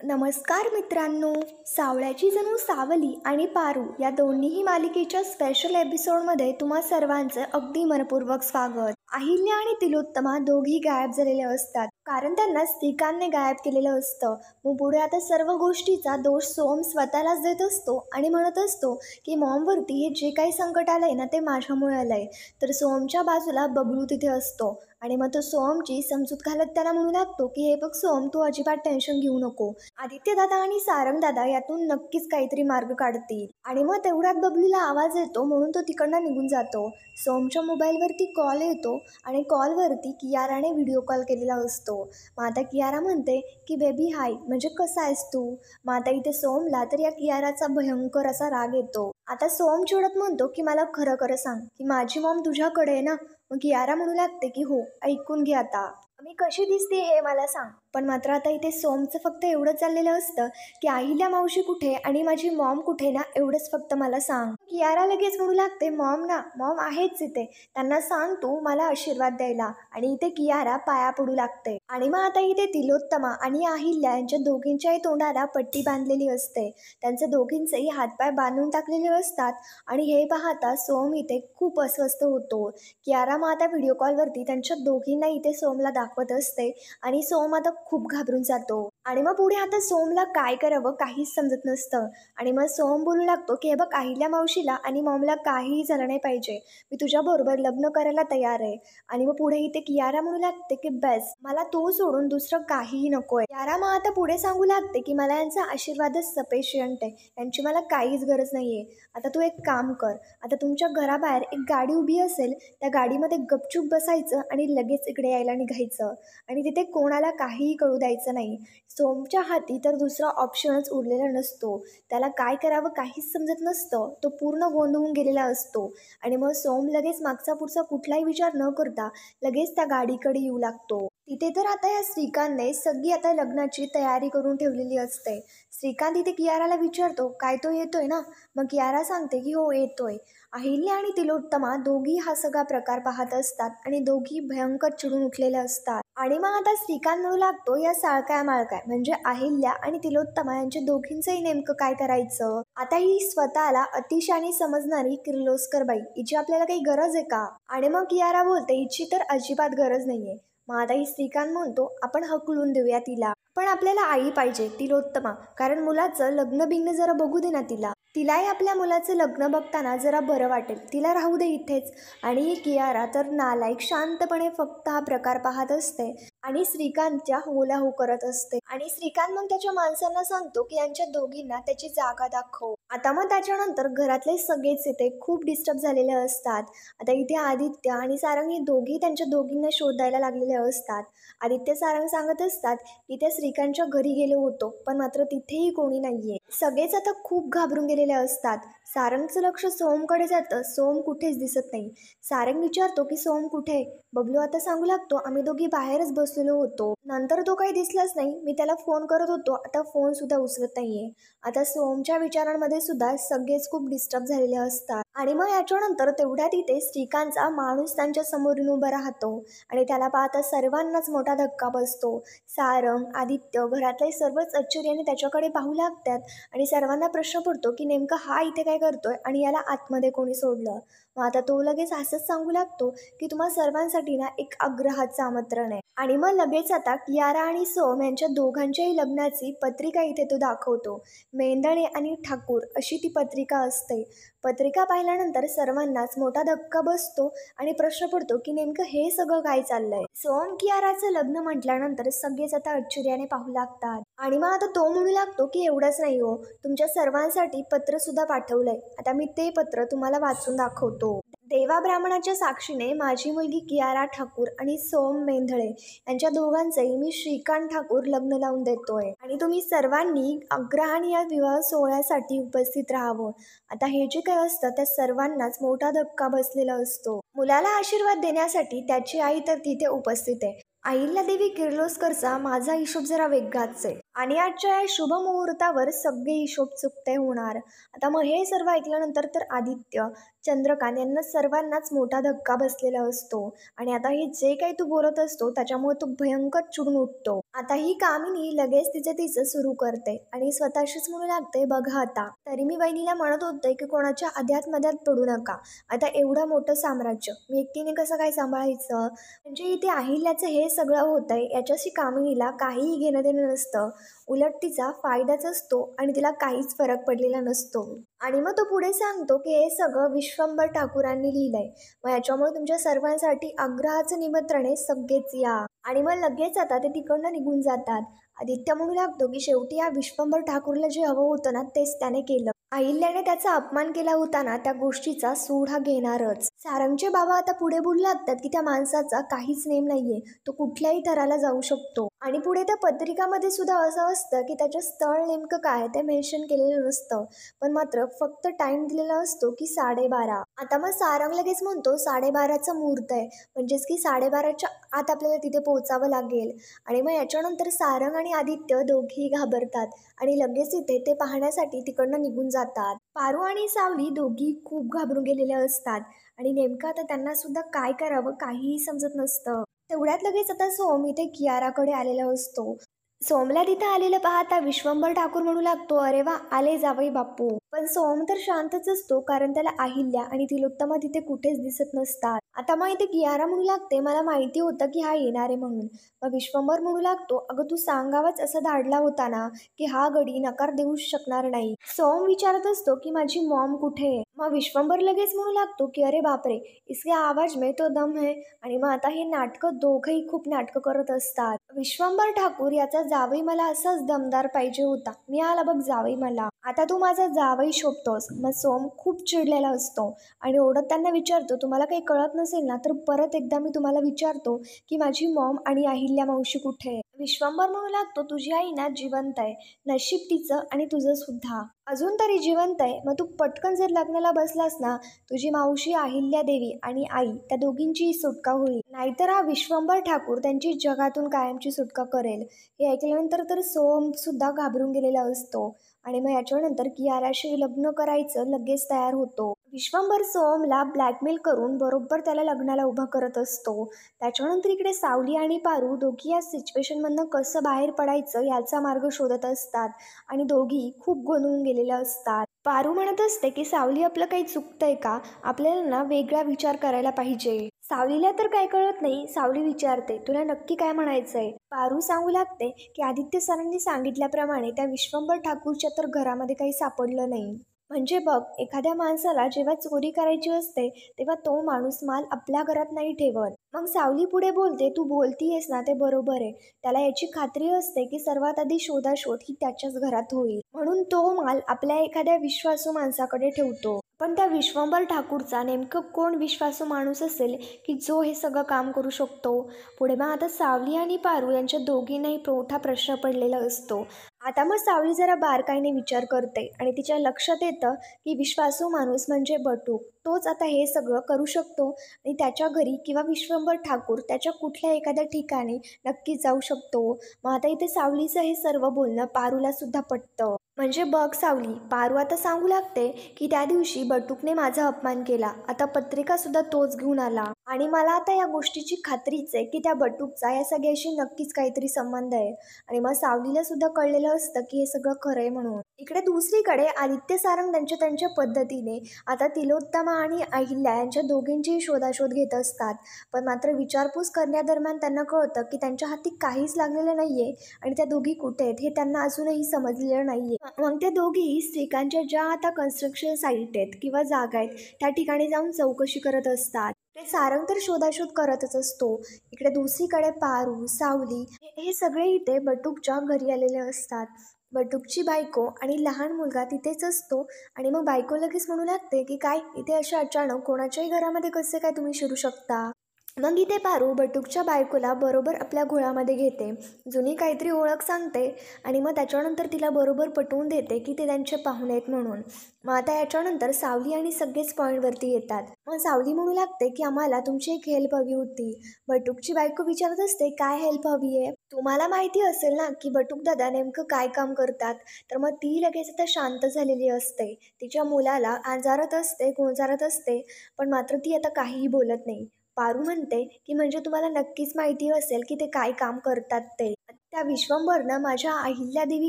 नमस्कार मित्रांनो. सावळ्याची जणू सावली आणि पारू या दोन्हीही मालिकेच्या स्पेशल एपिसोडमध्ये तुम्हा सर्वांचं अगदी मनपूर्वक स्वागत. अहिल्या आणि तिलोत्तमा दोघी गायब झालेले असतात कारण त्यांना श्रीकांतने गायब केलेलं असतं. मग पुढे आता सर्व गोष्टीचा दोष सोम स्वतःलाच देत असतो आणि म्हणत असतो की मॉमवरती हे जे काही संकट आलंय ना ते माझ्यामुळे आलंय. तर सोमच्या बाजूला बबलू तिथे असतो आणि मग तो सोमची समजूत घालत त्याला म्हणू लागतो की हे बघ सोम, तू अजिबात टेन्शन घेऊ नको. आदित्य दादा आणि सारंग दादा यातून नक्कीच काहीतरी मार्ग काढतील. आणि मग तेवढ्यात बबलूला आवाज येतो म्हणून तो तिकडनं निघून जातो. सोमच्या मोबाईलवरती कॉल येतो आणि कॉलवरती कियाराने व्हिडिओ कॉल केलेला असतो. मग आता कियारा म्हणते की बेबी हाय, म्हणजे कसा आहेस तू. मग आता इथे सोमला तर या कियाराचा भयंकर असा राग येतो. आता सोम चिडत म्हणतो की मला खरं खरं सांग की माझी मॉम तुझ्याकडे आहे ना. मग कियारा म्हणू लागते की हो, ऐकून घे आता, मी कशी दिसते हे मला सांग. पण मात्र आता इथे सोमचं फक्त एवढं चाललेलं असतं की अहिल्या मावशी कुठे आणि माझी मॉम कुठे ना, एवढंच फक्त मला सांग. कियारा लगेच म्हणू लागते मॉम ना, मॉम आहेच इथे, त्यांना सांग तू मला आशीर्वाद द्यायला. आणि इथे कियारा पाया पडू लागते. आणि मग आता इथे तिलोत्तमा आणि अहिल्या यांच्या दोघींच्याही तोंडाला पट्टी बांधलेली असते. त्यांचे दोघींचेही हातपाय बांधून टाकलेले असतात. आणि हे पाहता सोम इथे खूप अस्वस्थ होतो. कियारा मग आता व्हिडिओ कॉलवरती त्यांच्या दोघींना इथे सोमला दाखवत असते आणि सोम आता खूप घाबरून जातो. आणि मग पुढे आता सोमला काय करावं काहीच समजत नसतं. आणि मग सोम बोलू लागतो की हे बघ, अहिल्या मावशीला आणि मॉमला काहीही झालं नाही पाहिजे, मी तुझ्याबरोबर लग्न करायला तयार आहे. आणि मग पुढे इथे कियारा म्हणू लागते की बस, मला तो सोडून दुसरं काहीही नकोय. कियारा मग आता पुढे सांगू लागते की मला यांचा आशीर्वादच सफिशियंट आहे, यांची मला काहीच गरज नाहीये. आता तू एक काम कर, आता तुमच्या घराबाहेर एक गाडी उभी असेल, त्या गाडीमध्ये गपचूप बसायचं आणि लगेच इकडे यायला निघायचं. आणि तिथे कोणाला काहीही कळू द्यायचं नाही. सोमच्या हाती तर दुसरा ऑप्शनच उरलेला नसतो. त्याला काय करावं काहीच समजत नसतं. तो पूर्ण गोंधळून गेलेला असतो. आणि मग सोम लगेच मागचा पुढचा कुठलाही विचार न करता लगेच त्या गाडीकडे येऊ लागतो. तिथे तर आता या श्रीकांतने सगळी आता लग्नाची तयारी करून ठेवलेली असते. श्रीकांत इथे कियाराला विचारतो काय तो येतोय ना. मग कियारा सांगते की हो येतोय. अहिल्या आणि तिलोत्तमा दोघी हा सगळा प्रकार पाहत असतात आणि दोघी भयंकर चिडून उठलेल्या असतात. आणि मग आता श्रीकांत म्हणू लागतो या साळकाय माळकाय म्हणजे अहिल्या आणि तिलोत्तमा यांच्या दोघींचंही नेमकं काय करायचं. आता ही स्वतःला अतिशयाने समजणारी किर्लोस्कर बाई, हिची आपल्याला काही गरज आहे का. आणि मग कियारा बोलते हिची तर अजिबात गरज नाहीये. मग आता ही श्रीकांत म्हणतो आपण हकलून देऊया तिला, पण आपल्याला आई पाहिजे तिलोत्तमा, कारण मुलाचं लग्न बिग्न जरा बघू दे ना तिला, तिलाही आपल्या मुलाचं लग्न बघताना जरा बरं वाटेल, तिला राहू दे इथेच. आणि ही कियारा तर नालायक शांतपणे फक्त हा प्रकार पाहत असते आणि श्रीकांतच्या होला हो करत असते. आणि श्रीकांत मग त्याच्या माणसांना सांगतो की यांच्या दोघींना त्याची जागा दाखव. आता मग त्याच्यानंतर घरातले सगळेच इथे खूप डिस्टर्ब झालेले असतात. आता इथे आदित्य आणि सारंग हे दोघी त्यांच्या दोघींना शोधायला लागलेले असतात. आदित्य सारंग सांगत असतात की त्या श्रीकांतच्या घरी गेलो होतो, पण मात्र तिथेही कोणी नाहीये. सगळेच आता खूप घाबरून गेलेले असतात. सारंगचं लक्ष सोमकडे जातं, सोम कुठेच दिसत नाही. सारंग विचारतो की सोम कुठे. बबलू आता सांगू लागतो आम्ही दोघी बाहेरच बसलेलो होतो, नंतर तो काही दिसलाच नाही, मी त्याला फोन करत होतो, आता फोन सुद्धा उचलत नाहीये. आता सोमच्या विचारांमध्ये सुद्धा सगळेच खूप डिस्टर्ब झालेले असतात. आणि मग याच्यानंतर तेवढ्यात इथे श्रीकांतचा माणूस त्यांच्या समोर उभा राहतो आणि त्याला पाहता सर्वांनाच मोठा धक्का बसतो. सारंग, आदित्य, घरातले सर्वच आश्चर्याने त्याच्याकडे पाहू लागतात आणि सर्वांना प्रश्न पडतो की नेमका हा इथे काय करतोय आणि याला आतमध्ये कोणी सोडलं. मग आता तो लगेच असंच सांगू लागतो की तुम्हा सर्वांसाठी ना एक आग्रहाचं आमंत्रण आहे. आणि मग लगेच आता कियारा आणि सोम यांच्या दोघांच्याही लग्नाची पत्रिका इथे तो दाखवतो. मेंदळे आणि ठाकूर अशी ती पत्रिका असते. पत्रिका पाहिल्यानंतर सर्वांनाच मोठा धक्का बसतो आणि प्रश्न पडतो की नेमकं हे सगळं काय चाललंय. सोम कियाराचं लग्न म्हटल्यानंतर सगळेच आता आश्चर्याने पाहू लागतात. आणि मग आता तो म्हणू लागतो की एवढंच नाही हो, तुमच्या सर्वांसाठी पत्र सुद्धा पाठवलंय, आता मी ते पत्र तुम्हाला वाचून दाखवतो. देवा ब्राह्मणाच्या साक्षीने माझी मुलगी कियारा ठाकूर आणि सोम मेंधळे यांच्या दोघांचंही मी श्रीकांत ठाकूर लग्न लावून देतोय आणि तुम्ही सर्वांनी आग्रहाने या विवाह सोहळ्यासाठी उपस्थित राहावं. आता हे जे काय असतं त्या सर्वांनाच मोठा धक्का बसलेला असतो. मुलाला आशीर्वाद देण्यासाठी त्याची आई तर तिथे उपस्थित आहे. अहिल्यादेवी किर्लोस्करचा माझा हिशोब जरा वेगळाच आहे आणि आजच्या या शुभ मुहूर्तावर सगळे हिशोब चुकते होणार. आता मग हे सर्व ऐकल्यानंतर तर आदित्य, चंद्रकांत यांना सर्वांनाच मोठा धक्का बसलेला असतो आणि आता हे जे काही तू बोलत असतो त्याच्यामुळे तो भयंकर चिडून उठतो. आता ही कामिनी लगेच तिचं सुरू करते आणि स्वतःशीच म्हणू लागते, बघा आता तरी मी वहिनीला म्हणत होते की कोणाच्या अध्यात पडू नका. आता एवढं मोठं साम्राज्य मी एकटीने कसं काय सांभाळायचं. म्हणजे इथे अहिल्याचं हे सगळं होतंय याच्याशी कामिनीला काहीही घेणं देणं नसतं. उलट तिचा फायदाच असतो आणि तिला काहीच फरक पडलेला नसतो. आणि मग तो पुढे सांगतो की हे सगळं विश्वंभर ठाकूरांनी लिहिलंय. मग याच्यामुळे तुमच्या सर्वांसाठी आग्रहाचं निमंत्रण आहे, सगळेच या. आणि मग लगेच आता ते तिकडनं निघून जातात. आदित्य म्हणू लागतो की शेवटी या विश्वंभर ठाकूरला जे हवं होतं ना तेच त्याने केलं. अहिल्याने त्याचा अपमान केला होता ना त्या गोष्टीचा सूड हा घेणारच. सारंगचे बाबा आता पुढे बोलू लागतात की त्या माणसाचा काहीच नेम नाहीये, तो कुठल्याही थराला जाऊ शकतो. आणि पुढे त्या पत्रिकामध्ये सुद्धा असं असतं की त्याचं स्थळ नेमकं काय ते मेन्शन केलेलं नसतं, पण मात्र फक्त टाइम दिलेला असतो की 12:30. आता मग सारंग लगेच म्हणतो 12:30चा मुहूर्त आहे, म्हणजेच की 12:30च्या आत आपल्याला तिथे पोहोचावं लागेल. आणि मग याच्यानंतर सारंग आणि आदित्य दोघेही घाबरतात आणि लगेच इथे ते पाहण्यासाठी तिकडनं निघून जातात. पारू आणि सावली दोघी खूप घाबरून गेलेल्या असतात आणि नेमकं आता त्यांना सुद्धा काय करावं काहीही समजत नसतं. तेवढ्यात लगेच आता सोम इथे कियाराकडे आलेला असतो. सोमला तिथे आलेलं पाहता विश्वंभर ठाकूर म्हणू लागतो, अरे वा, आले जावई बापू. पण सोम तर शांतच असतो कारण त्याला अहिल्या आणि तिलोत्तमा तिथे कुठेच दिसत नसतात. आता मग इथे कियारा म्हणू लागते, मला माहिती होतं की हा येणार आहे म्हणून. मग विश्वंभर म्हणू लागतो, अगं तू सांगावाच असा धाडला होता ना की हा गडी नकार देऊ शकणार नाही. सोम विचारत असतो की माझी मॉम कुठे आहे. मग विश्वंभर लगेच म्हणू लागतो की अरे बापरे, इसके आवाज में तो दम है. आणि मग आता हे नाटकं दोघंही खूप नाटकं करत असतात. विश्वंभर ठाकूर याचा जावई मला असाच दमदार पाहिजे होता, मी आला बघ जावई मला, आता तू माझा जावई शोभतोस. मग सोम खूप चिडलेला असतो आणि ओढत त्यांना विचारतो, तुम्हाला काही कळत नसेल ना तर परत एकदा मी तुम्हाला विचारतो की माझी मॉम आणि अहिल्या मावशी कुठे आहे. विश्वंभर म्हणू लागतो, तुझी आई ना जिवंत आहे, नशीब तिचं आणि तुझं सुद्धा अजून तरी जिवंत आहे. मग तू पटकन जर लग्नाला बसलास ना तुझी मावशी अहिल्या देवी आणि आई त्या दोघींचीही सुटका होईल, नाहीतर हा विश्वंभर ठाकूर त्यांची जगातून कायमची सुटका करेल. हे ऐकल्यानंतर तर सोम सुद्धा घाबरून गेलेला असतो आणि मग याच्यानंतर कियाराशी लग्न करायचं लगेच तयार होतो. विश्वंभर सोमला ब्लॅकमेल करून बरोबर त्याला लग्नाला उभा करत असतो. त्याच्यानंतर इकडे सावली आणि पारू दोघी या सिच्युएशनमधनं कसं बाहेर पडायचं याचा मार्ग शोधत असतात आणि दोघी खूप गोंधळून गेलेल्या असतात. पारू म्हणत असते की सावली आपलं काही चुकतंय का, आपल्याला ना वेगळा विचार करायला पाहिजे. सावलीला तर काय कळत नाही. सावली विचारते, तुला नक्की काय म्हणायचंय. पारू सांगू लागते की आदित्य सरांनी सांगितल्याप्रमाणे त्या विश्वंभर ठाकूरच्या तर घरामध्ये काही सापडलं नाही. म्हणजे बघ, एखाद्या माणसाला जेव्हा चोरी करायची असते तेव्हा तो माणूस माल आपल्या घरात नाही ठेवत. मग सावली पुढे बोलते, तू बोलतीयस ना ते बरोबर आहे, त्याला याची खात्री असते की सर्वात आधी शोधाशोध ही त्याच्याच घरात होईल, म्हणून तो माल आपल्या एखाद्या विश्वासू माणसाकडे ठेवतो. पण त्या विश्वंभर ठाकूरचा नेमकं कोण विश्वासू माणूस असेल की जो हे सगळं काम करू शकतो. पुढे मग आता सावली आणि पारू यांच्या दोघींनाही मोठा प्रश्न पडलेला असतो. आता मग सावली जरा बारकाईने विचार करते आणि तिच्या लक्षात येतं की विश्वासू माणूस म्हणजे बटूक, तोच आता हे सगळं करू शकतो आणि त्याच्या घरी किंवा विश्वंभर ठाकूर त्याच्या कुठल्या एखाद्या ठिकाणी नक्कीच जाऊ शकतो. मग आता इथे सावलीचं हे सर्व बोलणं पारूला सुद्धा पटतं. म्हणजे बघ सावली, पारू आता सांगू लागते की त्या दिवशी बटूकने माझा अपमान केला, आता पत्रिका सुद्धा तोच घेऊन आला आणि मला आता या गोष्टीची खात्रीच आहे की त्या बटूकचा या सगळ्याशी नक्कीच काहीतरी संबंध आहे. आणि मग सावलीला सुद्धा कळलेलं असतं की हे सगळं खरं आहे म्हणून. इकडे दुसरीकडे आदित्य सारंग त्यांच्या पद्धतीने आता तिलोत्तमा आणि अहिल्या यांच्या दोघींची शोधाशोध घेत असतात. पण मात्र विचारपूस करण्यादरम्यान त्यांना कळतं की त्यांच्या हाती काहीच लागलेलं नाहीये आणि त्या दोघी कुठे आहेत हे त्यांना अजूनही समजलेलं नाहीये. मग त्या दोघी स्त्रिकांच्या ज्या आता कन्स्ट्रक्शन साईट आहेत किंवा जागा आहेत त्या ठिकाणी जाऊन चौकशी करत असतात. ते सारंग तर शोधाशोध करतच असतो. इकडे दुसरीकडे पारू, सावली हे सगळे इथे बटूकच्या घरी आलेले असतात. बटूकची बायको आणि लहान मुलगा तिथेच असतो आणि मग बायको लगेच म्हणू लागते की काय इथे अशा अचानक कोणाच्याही घरामध्ये कसे काय तुम्ही शिरू शकता. मग इथे पारू बटूकच्या बायकोला बरोबर आपल्या घोळामध्ये घेते, जुनी काहीतरी ओळख सांगते आणि मग त्याच्यानंतर तिला बरोबर पटवून देते की ते त्यांचे पाहुणे आहेत म्हणून. मग आता याच्यानंतर सावली आणि सगळेच पॉईंटवरती येतात. मग सावली म्हणू लागते की आम्हाला तुमची एक हेल्प हवी होती. बटूकची बायको विचारत असते, काय हेल्प हवी आहे. तुम्हाला माहिती असेल ना, की बटूक दादा नेमकं काय काम करतात? तर मग ती लगेच आता शांत झालेली असते. तिच्या मुलाला आजारात असते, गोंजारत असते, पण मात्र ती आता काहीही बोलत नाही. पारू म्हणते, की म्हणजे तुम्हाला नक्कीच माहिती असेल, की ते काय काम करतात ते. त्या विश्वंभरनं माझ्या अहिल्यादेवी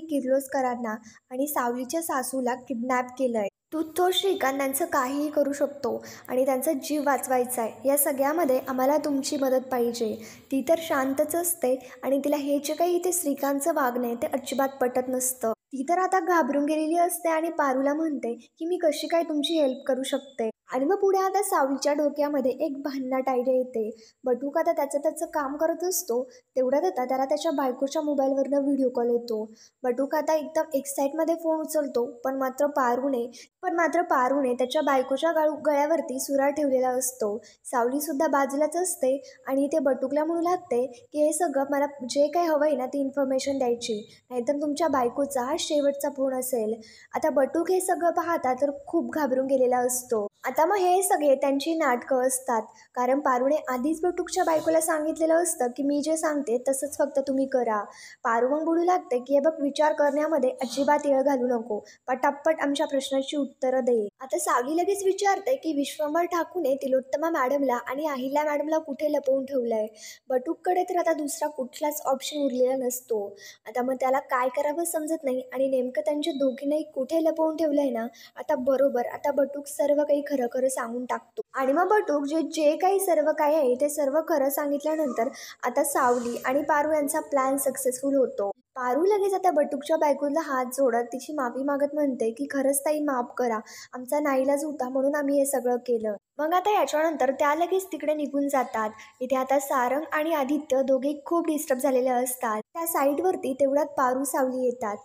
किर्लोस्करांना आणि सावलीच्या सासूला किडनॅप केलंय. तो श्रीकांत काहीही करू शकतो आणि त्यांचा जीव वाचवायचा आहे. या सगळ्यामध्ये आम्हाला तुमची मदत पाहिजे. ती तर शांतच असते आणि तिला हे जे काही इथे श्रीकांतचं वागणं आहे ते अजिबात पटत नसतं. ती तर आता घाबरून गेलेली असते आणि पारूला म्हणते, की मी कशी काय तुमची हेल्प करू शकते. आणि मग पुढे आता सावलीच्या डोक्यामध्ये एक भन्नाट आयडिया येते. बटूक आता त्याचं त्याचं काम करत असतो. तेवढ्यात आता त्याला त्याच्या बायकोच्या मोबाईलवरनं व्हिडिओ कॉल येतो. बटूक आता एकदम एक्साईटमध्ये फोन उचलतो, पण मात्र पारूने त्याच्या बायकोच्या गळ्यावरती सुरा ठेवलेला असतो. सावलीसुद्धा बाजूलाच असते आणि ते बटूकला म्हणू लागते, की हे सगळं मला जे काही हवं आहे ना ती इन्फॉर्मेशन द्यायची, नाहीतर तुमच्या बायकोचा हा शेवटचा फोन असेल. आता बटूक हे सगळं पाहता तर खूप घाबरून गेलेला असतो. आता मग हे सगळे त्यांची नाटकं असतात, कारण पारूने आधीच बटूकच्या बायकोला सांगितलेलं असतं, की मी जे सांगते तसंच फक्त तुम्ही करा. पारू मग बोलू लागते, की हे बघ, विचार करण्यामध्ये अजिबात वेळ घालू नको, पटापट आमच्या प्रश्नाची उत्तरं दे. आता सावली लगेच विचारते, की विश्वंभर ठाकूने तिलोत्तमा मॅडमला आणि अहिल्या मॅडमला कुठे लपवून ठेवलंय. बटूककडे तर आता दुसरा कुठलाच ऑप्शन उरलेला नसतो. आता मग त्याला काय करावं समजत नाही आणि नेमकं त्यांच्या दोघींनाही कुठे लपवून ठेवलंय ना, आता बटूक सर्व काही खरं खरं सांगून टाकतो. आणि मग बटूक जे जे काही सर्व काही आहे ते सर्व खरं सांगितल्यानंतर आता सावली आणि पारू यांचा प्लॅन सक्सेसफुल होतो. पारू लगेच आता बटूकच्या बायकोला हात जोडत तिची माफी मागत म्हणते, की खरंच ताई माफ करा, आमचा नाईलाज होता म्हणून आम्ही हे सगळं केलं. मग आता याच्यानंतर त्या लगेच तिकडे निघून जातात. इथे आता सारंग आणि आदित्य दोघे खूप डिस्टर्ब झालेले असतात. त्या साईडवरती तेवढ्यात पारू सावली येतात.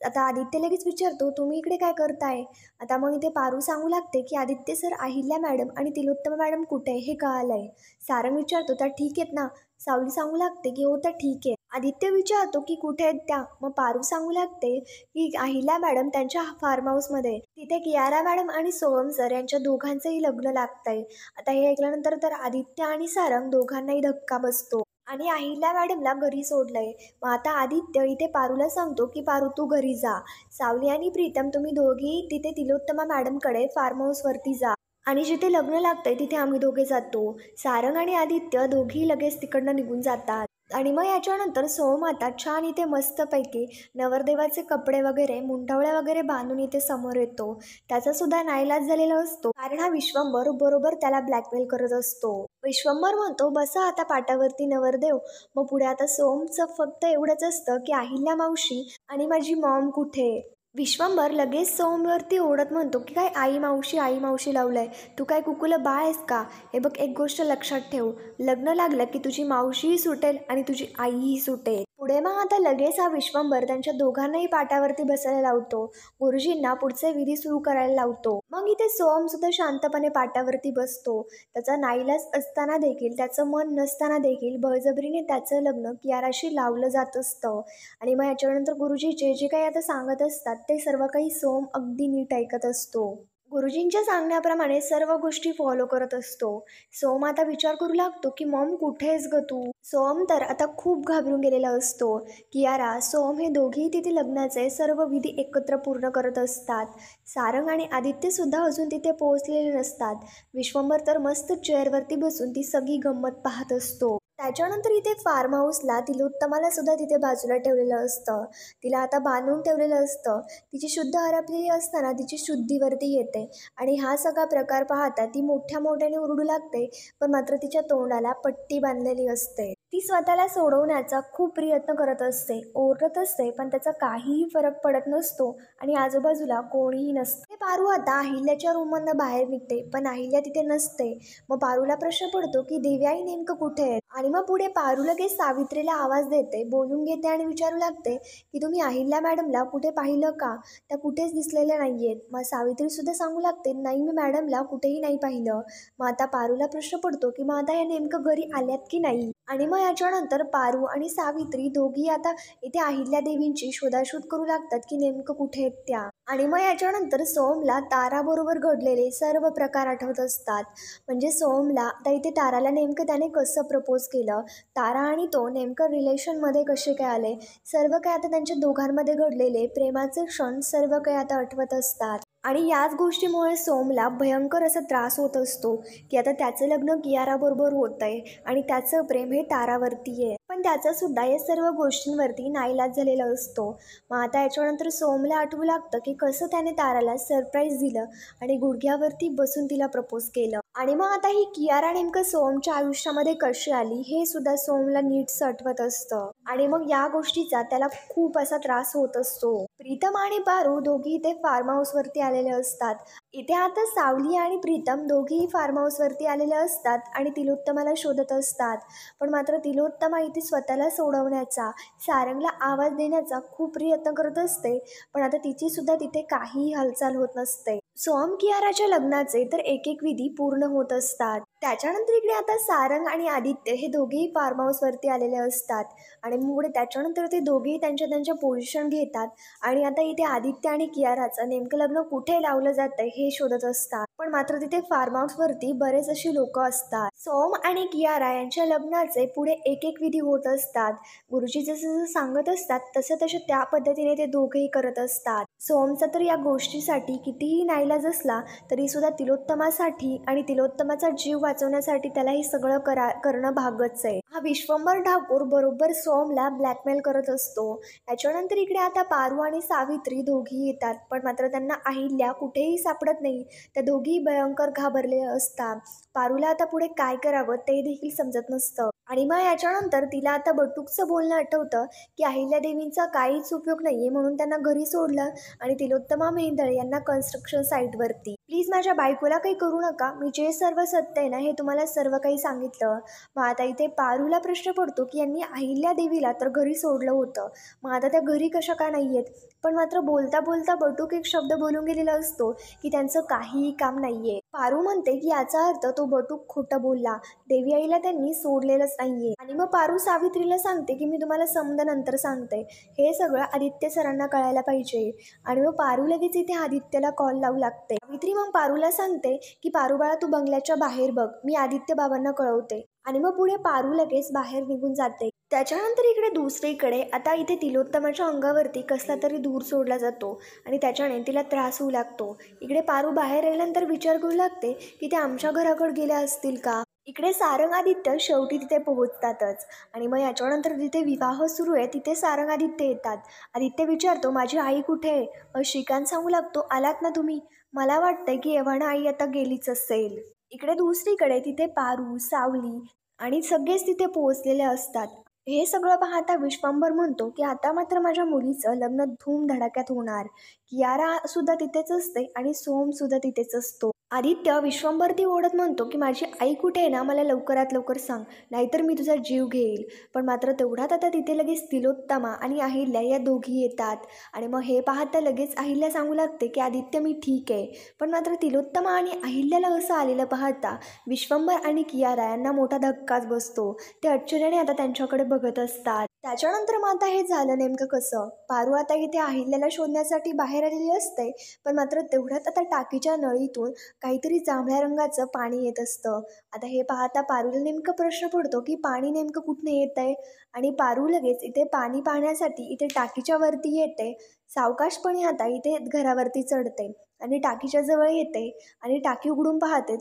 आता आदित्य लगेच विचारतो, तुम्ही इकडे काय करताय? आता मग इथे पारू सांगू लागते, की आदित्य सर, अहिल्या मॅडम आणि तिलोत्तमा मॅडम कुठे आहे हे कळालंय. सारंग विचारतो, त्या ठीक आहेत ना? सावली सांगू लागते, की हो त्या ठीक आहे. आदित्य विचारतो, की कुठे आहेत त्या? मग पारू सांगू लागते, की अहिल्या मॅडम त्यांच्या फार्म हाऊसमध्ये, तिथे कियारा मॅडम आणि सोहम सर यांच्या दोघांचंही लग्न लागतंय. आता हे ऐकल्यानंतर तर आदित्य आणि सारंग दोघांनाही धक्का बसतो आणि अहिल्या मॅडमला घरी सोडलंय. मग आता आदित्य इथे पारूला सांगतो, की पारू तू घरी जा. सावली आणि प्रीतम तुम्ही दोघी तिथे तिलोत्तमा मॅडमकडे फार्म हाऊसवरती जा आणि जिथे लग्न लागतंय तिथे आम्ही दोघे जातो. सारंग आणि आदित्य दोघी लगेच तिकडनं निघून जातात. आणि मग याच्यानंतर सोहम आता छान इथे मस्तपैकी नवरदेवाचे कपडे वगैरे, मुंडावळ्या वगैरे बांधून इथे समोर येतो. त्याचा सुद्धा नाईलाज झालेला असतो, कारण हा विश्वंभर बरोबर त्याला ब्लॅकमेल करत असतो. विश्वंभर म्हणतो, बसा आता पाटावरती नवरदेव. मग पुढे आता सोहमचं फक्त एवढंच असतं, की अहिल्या मावशी आणि माझी मॉम कुठे? विश्वंभर लगेच सोहमवरती ओढत म्हणतो, की काय आई मावशी लावलंय, तू काय कुकुलं बाळ आहेस का? हे बघ, एक गोष्ट लक्षात ठेव, लग्न लागलं की तुझी मावशीही सुटेल आणि तुझी आईही सुटेल. पुढे मग आता लगेच हा विश्वंभर त्यांच्या दोघांनाही पाटावरती बसायला लावतो. गुरुजींना पुढचे विधी सुरू करायला लावतो. मग इथे सोहम सुद्धा शांतपणे पाटावरती बसतो. त्याचा नाईलाज असताना देखील, त्याचं मन नसताना देखील बळजबरीने त्याचं लग्न कियाराशी लावलं जात असतं. आणि मग याच्यानंतर गुरुजी जे जे काही आता सांगत असतात ते सर्व काही सोहम अगदी नीट ऐकत असतो. गुरुजींच्या सांगण्याप्रमाणे सर्व गोष्टी फॉलो करत असतो. सोहम आता विचार करू लागतो, की मॉम कुठे आहेस ग तू? सोहम तर आता खूप घाबरून गेलेला असतो. कियारा, सोहम हे दोघेही तिथे लग्नाचे सर्व विधी एकत्र पूर्ण करत असतात. सारंग आणि आदित्य सुद्धा अजून तिथे पोहोचलेले नसतात. विश्वंभर तर मस्त चेअरवरती बसून ती सगळी गंमत पाहत असतो. त्याच्यानंतर इथे फार्म हाऊसला तिलोत्तमाला सुद्धा तिथे बाजूला ठेवलेलं असतं. तिला आता बांधून ठेवलेलं असतं. तिची शुद्ध हरपलेली असताना तिची शुद्धीवरती येते आणि हा सगळा प्रकार पाहता ती मोठ्या मोठ्याने ओरडू लागते, पण मात्र तिच्या तोंडाला पट्टी बांधलेली असते. ती स्वतःला सोडवण्याचा खूप प्रयत्न करत असते, ओरडत असते, पण त्याचा काहीही फरक पडत नसतो आणि आजूबाजूला कोणीही नसते. पारू आता अहिल्याच्या रूममधनं बाहेर निघते, पण अहिल्या तिथे नसते. मग पारूला प्रश्न पडतो, की देव्याई नेमकं कुठे आहे? आणि मग पुढे पारू लगेच सावित्रीला आवाज देते, बोलून घेते आणि विचारू लागते, की तुम्ही अहिल्या मॅडमला कुठे पाहिलं का? त्या कुठेच दिसलेल्या नाहीयेत. मग सावित्री सुद्धा सांगू लागते, नाही, मी मॅडमला कुठेही नाही पाहिलं. मग आता पारूला प्रश्न पडतो, की मग आता या नेमकं घरी आल्यात की नाही? आणि मग याच्यानंतर पारू आणि सावित्री दोघी आता इथे अहिल्यादेवींची शोधाशोध करू लागतात, की नेमकं कुठे आहेत त्या. आणि मग याच्यानंतर सोहमला ताराबरोबर घडलेले सर्व प्रकार आठवत असतात. म्हणजे सोहमला आता इथे ताराला नेमकं त्याने कसं प्रपोज केलं, तारा आणि तो नेमकं रिलेशनमध्ये कसे काय आले, सर्व काही आता त्यांच्या दोघांमध्ये घडलेले प्रेमाचे क्षण सर्व काही आता आठवत असतात. आणि याच गोष्टीमुळे सोहमला भयंकर असा त्रास होत असतो की आता त्याचं लग्न कियाराबरोबर होत आहे आणि त्याचं प्रेम हे तारावरती आहे. पण त्याचा सुद्धा या सर्व गोष्टींवरती नाईलाज झालेला असतो. मग आता याच्यानंतर सोहमला आठवू लागतं की कसं त्याने ताराला सरप्राईज दिलं आणि गुडघ्यावरती बसून तिला प्रपोज केलं. आणि मग आता ही कियारा नेमकं सोहमच्या आयुष्यामध्ये कशी आली हे सुद्धा सोहमला नीटसं आठवत असतं. आणि मग या गोष्टीचा त्याला खूप असा त्रास होत असतो. प्रीतम आणि पारू दोघी इथे फार्म हाऊसवरती आलेले असतात. इथे आता सावली आणि प्रीतम दोघीही फार्म हाऊसवरती आलेले असतात आणि तिलोत्तमाला शोधत असतात. पण मात्र तिलोत्तमा इथे स्वतःला सोडवण्याचा, सारंगला आवाज देण्याचा खूप प्रयत्न करत असते. पण आता तिची सुद्धा तिथे काहीही हालचाल होत नसते. सोहम कियाराच्या लग्नाचे तर एक एक विधी पूर्ण होत असतात. त्याच्यानंतर इकडे आता सारंग आणि आदित्य हे दोघेही फार्म हाऊसवरती आलेले असतात. आणि मग त्याच्यानंतर ते दोघेही त्यांच्या त्यांच्या पोझिशन घेतात आणि आता इथे आदित्य आणि कियाराचं नेमकं लग्न कुठे लावलं जातंय हे शोधत असतात. पण मात्र तिथे फार्म हाऊसवरती बरेच अशी लोक असतात. सोहम आणि कियारा यांच्या लग्नाचे पुढे एक एक विधी होत असतात. गुरुजी जसं जसं सांगत असतात तसं तसं त्या पद्धतीने ते दोघेही करत असतात. सोहमचा तर या गोष्टीसाठी कितीही नाईलाज असला तरी सुद्धा तिलोत्तमासाठी आणि तिलोत्तमाचा जीव वाचवण्यासाठी त्याला हे सगळं करणं भागच आहे. हा विश्वंभर ठाकूर बरोबर सोहमला ब्लॅकमेल करत असतो. याच्यानंतर इकडे आता पारू आणि सावित्री दोघी येतात. पण मात्र त्यांना अहिल्या कुठेही सापडत नाही. त्या दोघी भयंकर घाबरलेल्या असतात. पारूला आता पुढे काय करावं ते देखील समजत नसतं. आणि मग याच्यानंतर तिला आता बटूकचं बोलणं आठवतं की अहिल्यादेवींचा काहीच उपयोग नाहीये म्हणून त्यांना घरी सोडलं आणि तिलोत्तमा मेहेंदळे यांना कन्स्ट्रक्शन साईटवरती. प्लीज माझ्या बायकोला काही करू नका, मी जे सर्व सत्य आहे ना हे तुम्हाला सर्व काही सांगितलं. मग आता इथे पारूला प्रश्न पडतो की यांनी अहिल्यादेवीला तर घरी सोडलं होतं, मग आता त्या घरी कशा का नाही आहेत. पण मात्र बोलता बोलता बटूक एक शब्द बोलून गेलेला असतो की त्यांचं काहीही काम नाहीये. पारू म्हणते की याचा अर्थ तो बटूक खोटं बोलला, देवी आईला त्यांनी सोडलेलंच नाहीये. आणि मग पारू सावित्रीला सांगते की मी तुम्हाला समजा नंतर सांगते, हे सगळं आदित्य सरांना कळायला पाहिजे. आणि मग पारू लगेच इथे आदित्यला कॉल लावू लागते. सावित्री मग पारूला सांगते की पारू बाळा तू बंगल्याच्या बाहेर बघ, मी आदित्य बाबांना कळवते. आणि मग पुढे पारू लगेच बाहेर निघून जाते. त्याच्यानंतर इकडे दुसरीकडे आता इथे तिलोत्तमाच्या अंगावरती कसला तरी धूर सोडला जातो आणि त्याच्याने तिला त्रास होऊ लागतो. इकडे पारू बाहेर आल्यानंतर विचार करू लागते की ते आमच्या घराकडे गेल्या असतील का. इकडे सारंग आदित्य शेवटी तिथे पोहोचतातच. आणि मग याच्यानंतर जिथे विवाह सुरू आहे तिथे सारंग आदित्य येतात. आदित्य विचारतो माझी आई कुठे आहे. श्रीकांत सांगू लागतो आलात ना तुम्ही, मला वाटतंय की एव्हाना आई आता गेलीच असेल. इकडे दुसरीकडे तिथे पारू, सावली आणि सगळेच तिथे पोहोचलेले असतात. हे सगळं पाहता विश्वंभर म्हणतो की आता मात्र माझ्या मुलीचं लग्न धूमधडाक्यात होणार. कियारा सुद्धा तिथेच असते आणि सोहम सुद्धा तिथेच असतो. आदित्य विश्वंभरती ओढत म्हणतो की माझी आई कुठे आहे ना, मला लवकरात लवकर सांग, नाहीतर मी तुझा जीव घेईल. पण मात्र तेवढ्यात आता तिथे लगेच तिलोत्तमा आणि अहिल्या या दोघी येतात. आणि मग हे पाहता लगेच अहिल्या सांगू लागते की आदित्य मी ठीक आहे. पण मात्र तिलोत्तमा आणि अहिल्याला असं आलेलं पाहता विश्वंभर आणि कियारा यांना मोठा धक्काच बसतो. ते आश्चर्याने आता त्यांच्याकडे बघत असतात. त्याच्यानंतर मग आता हे झालं नेमकं कसं. पारू आता इथे अहिल्याला शोधण्यासाठी बाहेर आलेली असते. पण मात्र तेवढ्यात आता टाकीच्या नळीतून काहीतरी जांभळ्या रंगाचं पाणी येत असतं. आता हे पाहता पारूला नेमका प्रश्न पडतो की पाणी नेमकं कुठून येत आहे. आणि पारू लगेच इथे पाणी पाहण्यासाठी इथे टाकीच्या वरती येते. सावकाशपणे आता इथे घरावरती चढते आणि टाकीच्या जवळ येते आणि टाकी उघडून पाहते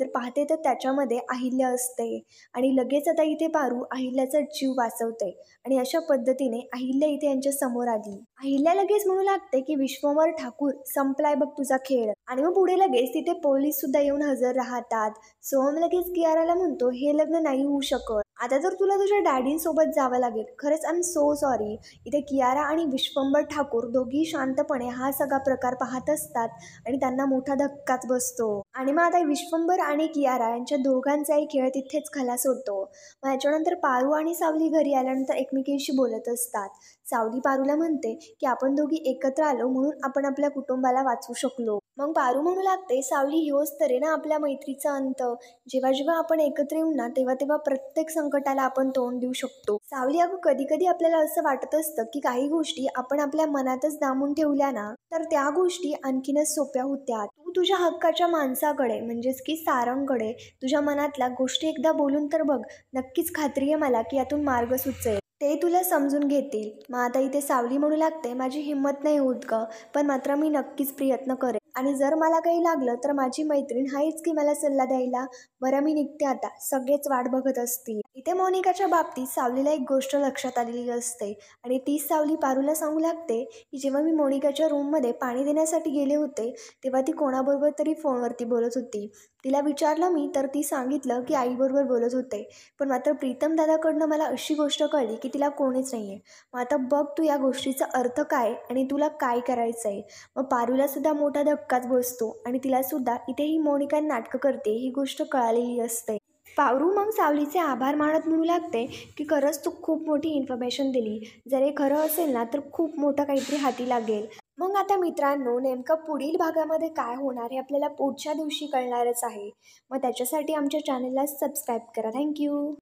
तर त्याच्यामध्ये अहिल्या असते. आणि लगेच आता इथे पारू अहिल्याचा जीव वाचवते आणि अशा पद्धतीने अहिल्या इथे यांच्या समोर आली. अहिल्या लगेच म्हणू लागते की विश्वंभर ठाकूर संपलाय बघ तुझा खेळ. आणि मग पुढे लगेच तिथे पोलीस सुद्धा येऊन हजर राहतात. सोहम लगेच कियाराला म्हणतो हे लग्न नाही होऊ शकत, आता तर तुला तुझ्या डॅडींसोबत जावं लागेल. खरंच आय एम सो सॉरी. इथे कियारा आणि विश्वंभर ठाकूर दोघी शांतपणे हा सगळा प्रकार पाहत असतात आणि त्यांना मोठा धक्काच बसतो. आणि मग आता विश्वंभर आणि कियारा यांच्या दोघांचाही खेळ तिथेच खलास होतो. मग याच्यानंतर पारू आणि सावली घरी आल्यानंतर एकमेकींशी बोलत असतात. सावली पारूला म्हणते की आपण दोघी एकत्र आलो म्हणून आपण आपल्या कुटुंबाला वाचवू शकलो. मग पारू म्हणू लागते, सावली ह्योच तरी ना आपल्या मैत्रीचा अंत. जेव्हा जेव्हा आपण एकत्र येऊ ना तेव्हा तेव्हा प्रत्येक संकटाला आपण तोंड देऊ शकतो. सावली, अगं कधी कधी आपल्याला असं वाटत असतं की काही गोष्टी आपण आपल्या मनातच दामून ठेवल्या ना तर त्या गोष्टी आणखीनच सोप्या होत्या. तू तुझ्या हक्काच्या माणसाकडे म्हणजेच की सारंगकडे तुझ्या मनातल्या गोष्टी एकदा बोलून तर बघ. नक्कीच खात्री आहे मला की यातून मार्ग सुचेल. ते तुला समजून घेतील. मग आता इथे सावली म्हणू लागते, माझी हिंमत नाही होत ग, पण मात्र मी नक्कीच प्रयत्न करेन. आणि जर मला काही लागलं तर माझी मैत्रीण आहेच की मला सल्ला द्यायला. बरं मी निघते आता, सगळेच वाट बघत असतील. इथे मोनिकाच्या बाबतीत सावलीला एक गोष्ट लक्षात आलेली असते आणि तीच सावली पारूला सांगू लागते की जेव्हा मी मोनिकाच्या रूममध्ये पाणी देण्यासाठी गेले होते तेव्हा ती कोणाबरोबर तरी फोनवरती बोलत होती. तिला विचारलं मी तर ती सांगितलं की आईबरोबर बोलत होते. पण मात्र प्रीतम दादाकडनं मला अशी गोष्ट कळली की तिला कोणीच नाही आहे. मग आता बघ तू या गोष्टीचा अर्थ काय आणि तुला काय करायचं आहे. मग पारूला सुद्धा मोठा धक्काच बसतो आणि तिला सुद्धा इथे ही मोनिका नाटकं करते ही गोष्ट कळालेली असते. पारू मग सावलीचे आभार मानत म्हणू लागते की खरंच तू खूप मोठी इन्फॉर्मेशन दिली. जर हे खरं असेल ना तर खूप मोठं काहीतरी हाती लागेल. मग आता मित्रांनो, नेमकं पुढील भागामध्ये काय होणार हे आपल्याला पुढच्या दिवशी कळणारच आहे. मग त्याच्यासाठी आमच्या चॅनलला सबस्क्राईब करा. थँक्यू.